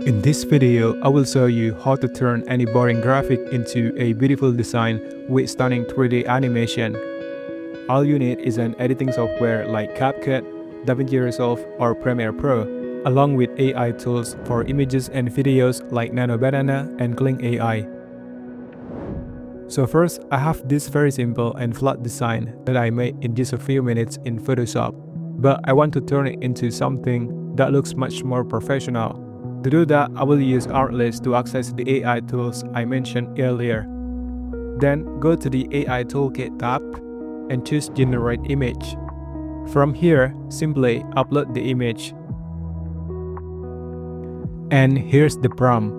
In this video, I will show you how to turn any boring graphic into a beautiful design with stunning 3D animation. All you need is an editing software like CapCut, DaVinci Resolve, or Premiere Pro, along with AI tools for images and videos like Nano and Kling AI. So first, I have this very simple and flat design that I made in just a few minutes in Photoshop, but I want to turn it into something that looks much more professional. To do that, I will use Artlist to access the AI tools I mentioned earlier. Then go to the AI Toolkit tab and choose Generate Image. From here, simply upload the image. And here's the prompt.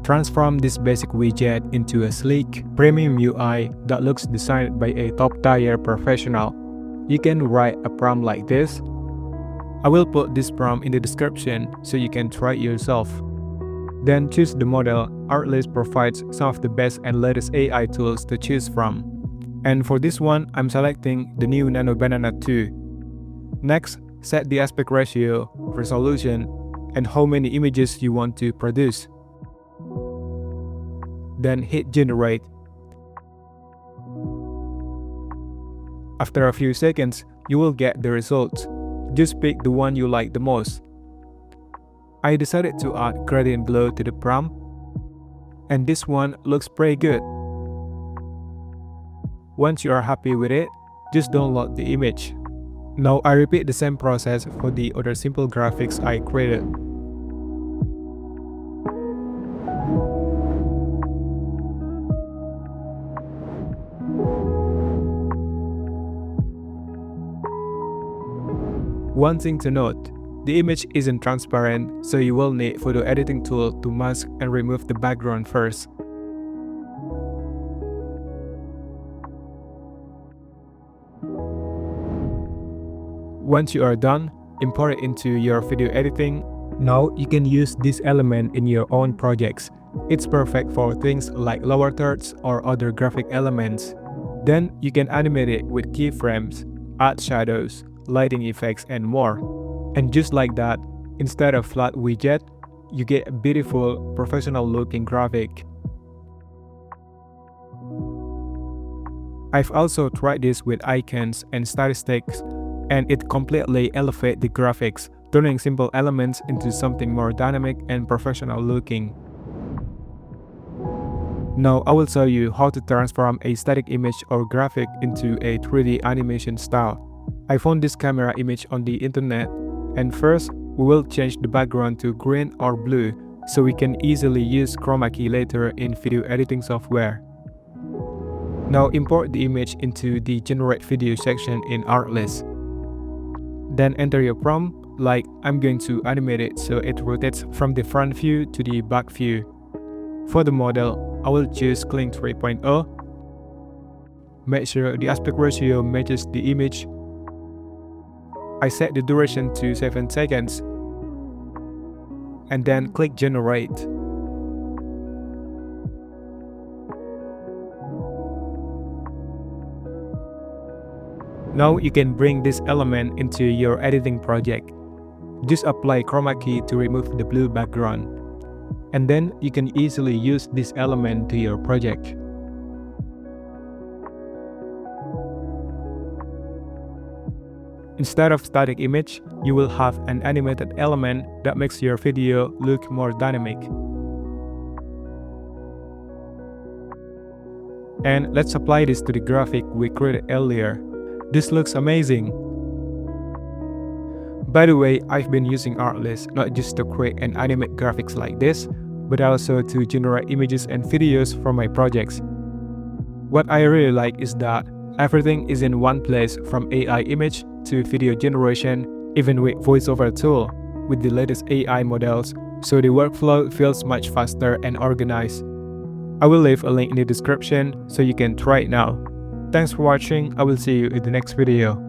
Transform this basic widget into a sleek, premium UI that looks designed by a top-tier professional. You can write a prompt like this. I will put this prompt in the description so you can try it yourself. Then choose the model. Artlist provides some of the best and latest AI tools to choose from. And for this one, I'm selecting the new Nano 2. Next, set the aspect ratio, resolution, and how many images you want to produce. Then hit generate. After a few seconds, you will get the results. Just pick the one you like the most. I decided to add gradient glow to the prompt, and this one looks pretty good. Once you are happy with it, just download the image. Now I repeat the same process for the other simple graphics I created. One thing to note, the image isn't transparent, so you will need photo editing tool to mask and remove the background first. Once you are done, import it into your video editing. Now you can use this element in your own projects. It's perfect for things like lower thirds or other graphic elements. Then you can animate it with keyframes, add shadows, lighting effects, and more. And just like that, instead of flat widget, you get a beautiful, professional-looking graphic. I've also tried this with icons and statistics, and it completely elevates the graphics, turning simple elements into something more dynamic and professional-looking. Now I will show you how to transform a static image or graphic into a 3D animation style. I found this camera image on the internet, and first we will change the background to green or blue so we can easily use chroma key later in video editing software. Now import the image into the Generate Video section in Artlist. Then enter your prompt, like I'm going to animate it so it rotates from the front view to the back view. For the model, I will choose Kling 3.0. Make sure the aspect ratio matches the image. I set the duration to 7 seconds, and then click Generate. Now you can bring this element into your editing project. Just apply chroma key to remove the blue background, and then you can easily use this element to your project. Instead of static image, you will have an animated element that makes your video look more dynamic. And let's apply this to the graphic we created earlier. This looks amazing. By the way, I've been using Artlist not just to create and animate graphics like this, but also to generate images and videos for my projects. What I really like is that everything is in one place, from AI image to video generation, even with voiceover tool, with the latest AI models, so the workflow feels much faster and organized. I will leave a link in the description so you can try it now. Thanks for watching. I will see you in the next video.